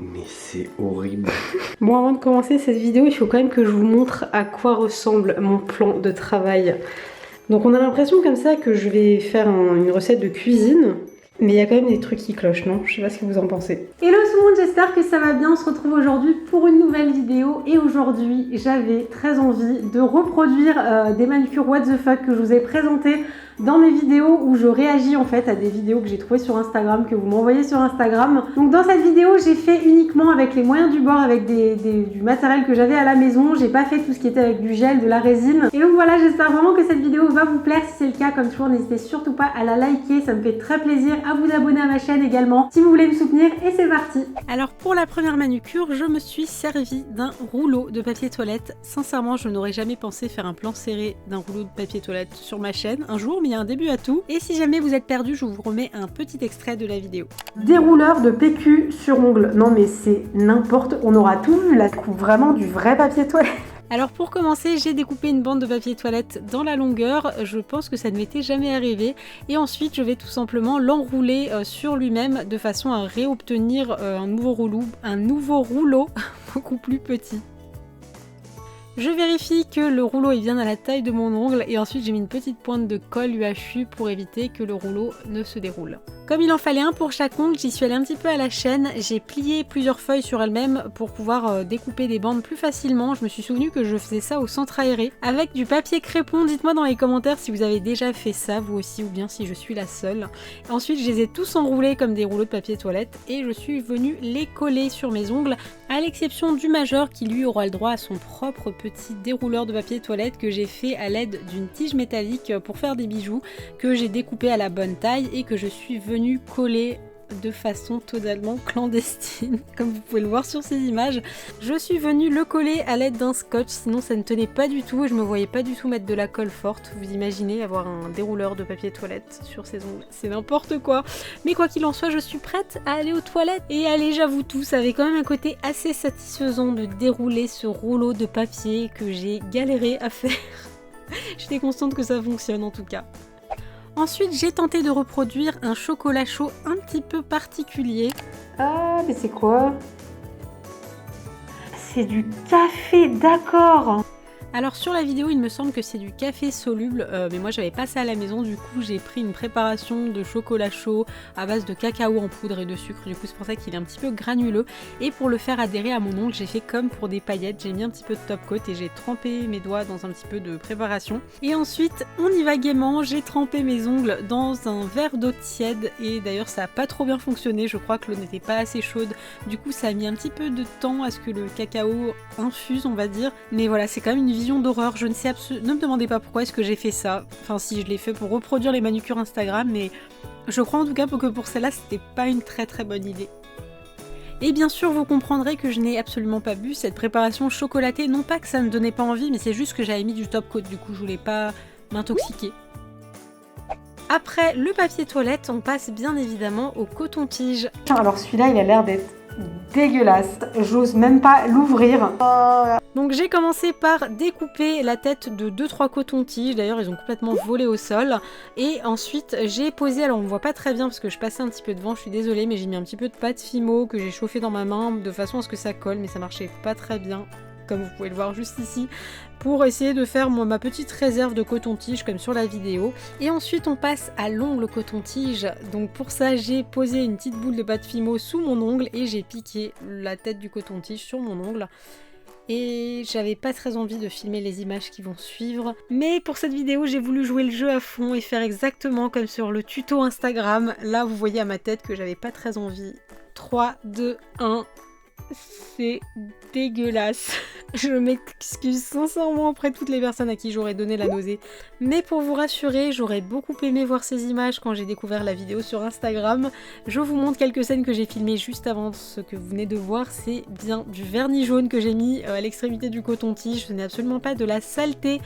Mais c'est horrible. Bon, avant de commencer cette vidéo, il faut quand même que je vous montre à quoi ressemble mon plan de travail. Donc on a l'impression comme ça que je vais faire une recette de cuisine, mais il y a quand même des trucs qui clochent, non? Je sais pas ce que vous en pensez. Hello tout le monde, j'espère que ça va bien. On se retrouve aujourd'hui pour une nouvelle vidéo et aujourd'hui j'avais très envie de reproduire des manucures what the fuck que je vous ai présentées dans mes vidéos où je réagis en fait à des vidéos que j'ai trouvées sur Instagram, que vous m'envoyez sur Instagram. Donc dans cette vidéo, j'ai fait uniquement avec les moyens du bord, avec du matériel que j'avais à la maison. J'ai pas fait tout ce qui était avec du gel, de la résine. Et donc voilà, j'espère vraiment que cette vidéo va vous plaire. Si c'est le cas, comme toujours, n'hésitez surtout pas à la liker, ça me fait très plaisir, à vous abonner à ma chaîne également si vous voulez me soutenir, et c'est parti. Alors pour la première manucure, je me suis servi d'un rouleau de papier toilette. Sincèrement, je n'aurais jamais pensé faire un plan serré d'un rouleau de papier toilette sur ma chaîne un jour, mais il y a un début à tout. Et si jamais vous êtes perdu, je vous remets un petit extrait de la vidéo. Dérouleur de PQ sur ongles. Non mais c'est n'importe... On aura tout vu là, vraiment du vrai papier toilette. Alors pour commencer, j'ai découpé une bande de papier toilette dans la longueur. Je pense que ça ne m'était jamais arrivé. Et ensuite, je vais tout simplement l'enrouler sur lui-même de façon à réobtenir un nouveau rouleau beaucoup plus petit. Je vérifie que le rouleau est bien à la taille de mon ongle et ensuite j'ai mis une petite pointe de colle UHU pour éviter que le rouleau ne se déroule. Comme il en fallait un pour chaque ongle, j'y suis allée un petit peu à la chaîne, j'ai plié plusieurs feuilles sur elles-mêmes pour pouvoir découper des bandes plus facilement. Je me suis souvenu que je faisais ça au centre aéré avec du papier crépon. Dites-moi dans les commentaires si vous avez déjà fait ça vous aussi ou bien si je suis la seule. Ensuite je les ai tous enroulés comme des rouleaux de papier toilette et je suis venue les coller sur mes ongles, à l'exception du majeur qui lui aura le droit à son propre petit dérouleur de papier toilette que j'ai fait à l'aide d'une tige métallique pour faire des bijoux que j'ai découpé à la bonne taille et que je suis venue coller de façon totalement clandestine, comme vous pouvez le voir sur ces images. Je suis venue le coller à l'aide d'un scotch, sinon ça ne tenait pas du tout et je me voyais pas du tout mettre de la colle forte. Vous imaginez avoir un dérouleur de papier toilette sur ses ongles, c'est n'importe quoi. Mais quoi qu'il en soit, je suis prête à aller aux toilettes. Et allez, j'avoue tout, ça avait quand même un côté assez satisfaisant de dérouler ce rouleau de papier que j'ai galéré à faire. J'étais contente que ça fonctionne en tout cas. Ensuite, j'ai tenté de reproduire un chocolat chaud un petit peu particulier. Ah, mais c'est quoi? C'est du café, d'accord! Alors sur la vidéo, il me semble que c'est du café soluble, mais moi j'avais pas ça à la maison, du coup j'ai pris une préparation de chocolat chaud à base de cacao en poudre et de sucre, du coup c'est pour ça qu'il est un petit peu granuleux. Et pour le faire adhérer à mon ongle, j'ai fait comme pour des paillettes, j'ai mis un petit peu de top coat et j'ai trempé mes doigts dans un petit peu de préparation. Et ensuite, on y va gaiement, j'ai trempé mes ongles dans un verre d'eau tiède et d'ailleurs ça a pas trop bien fonctionné, je crois que l'eau n'était pas assez chaude, du coup ça a mis un petit peu de temps à ce que le cacao infuse on va dire, mais voilà, c'est quand même une d'horreur, je ne sais absolument, ne me demandez pas pourquoi est-ce que j'ai fait ça, enfin si je l'ai fait pour reproduire les manucures Instagram, mais je crois en tout cas que pour celle-là c'était pas une très bonne idée. Et bien sûr vous comprendrez que je n'ai absolument pas bu cette préparation chocolatée, non pas que ça ne donnait pas envie, mais c'est juste que j'avais mis du top coat, du coup je voulais pas m'intoxiquer. Après le papier toilette, on passe bien évidemment au coton-tige. Alors celui-là il a l'air d'être dégueulasse, j'ose même pas l'ouvrir. Donc j'ai commencé par découper la tête de 2-3 cotons-tiges, d'ailleurs ils ont complètement volé au sol. Et ensuite j'ai posé, alors on ne voit pas très bien parce que je passais un petit peu devant, je suis désolée, mais j'ai mis un petit peu de pâte Fimo que j'ai chauffé dans ma main de façon à ce que ça colle, mais ça marchait pas très bien, comme vous pouvez le voir juste ici, pour essayer de faire ma petite réserve de coton-tige comme sur la vidéo. Et ensuite on passe à l'ongle coton-tige, donc pour ça j'ai posé une petite boule de pâte Fimo sous mon ongle et j'ai piqué la tête du coton-tige sur mon ongle. Et j'avais pas très envie de filmer les images qui vont suivre, mais pour cette vidéo j'ai voulu jouer le jeu à fond et faire exactement comme sur le tuto Instagram. Là vous voyez à ma tête que j'avais pas très envie. 3, 2, 1... c'est dégueulasse. Je m'excuse sincèrement auprès de toutes les personnes à qui j'aurais donné la nausée. Mais pour vous rassurer, j'aurais beaucoup aimé voir ces images quand j'ai découvert la vidéo sur Instagram. Je vous montre quelques scènes que j'ai filmées juste avant ce que vous venez de voir. C'est bien du vernis jaune que j'ai mis à l'extrémité du coton-tige. Ce n'est absolument pas de la saleté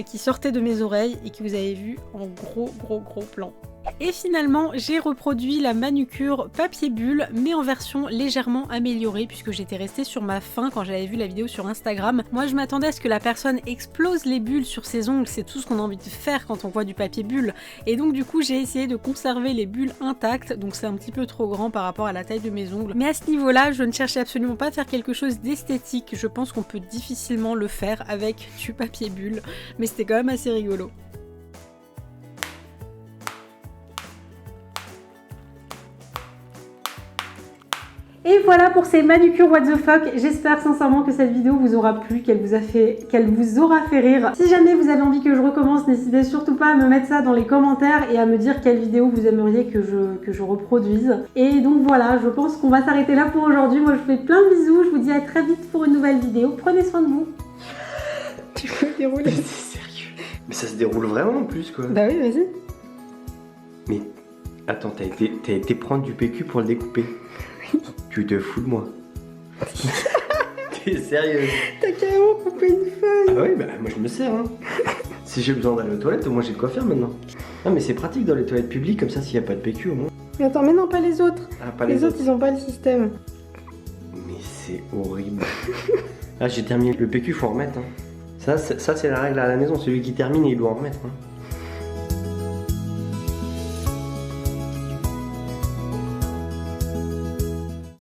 qui sortait de mes oreilles et que vous avez vu en gros plan. Et finalement, j'ai reproduit la manucure papier bulle, mais en version légèrement améliorée, puisque j'étais restée sur ma faim quand j'avais vu la vidéo sur Instagram. Moi, je m'attendais à ce que la personne explose les bulles sur ses ongles, c'est tout ce qu'on a envie de faire quand on voit du papier bulle. Et donc du coup, j'ai essayé de conserver les bulles intactes, donc c'est un petit peu trop grand par rapport à la taille de mes ongles. Mais à ce niveau-là, je ne cherchais absolument pas à faire quelque chose d'esthétique, je pense qu'on peut difficilement le faire avec du papier bulle, mais c'était quand même assez rigolo. Et voilà pour ces manucures what the fuck, j'espère sincèrement que cette vidéo vous aura plu, qu'elle vous aura fait rire. Si jamais vous avez envie que je recommence, n'hésitez surtout pas à me mettre ça dans les commentaires et à me dire quelle vidéo vous aimeriez que je reproduise. Et donc voilà, je pense qu'on va s'arrêter là pour aujourd'hui. Moi je vous fais plein de bisous, je vous dis à très vite pour une nouvelle vidéo. Prenez soin de vous. Tu peux dérouler. C'est sérieux. Mais ça se déroule vraiment en plus quoi. Bah oui, vas-y. Mais attends, t'as été prendre du PQ pour le découper. Tu te fous de moi. T'es sérieuse? T'as carrément coupé une feuille. Ah oui, bah moi je me sers hein. Si j'ai besoin d'aller aux toilettes, au moins j'ai de quoi faire maintenant. Ah mais c'est pratique dans les toilettes publiques, comme ça s'il n'y a pas de PQ au moins. Mais attends, mais non, pas les autres. Ah pas Les autres, ils ont pas le système. Mais c'est horrible. Ah j'ai terminé le PQ, faut en remettre hein. Ça c'est la règle à la maison, celui qui termine il doit en remettre hein.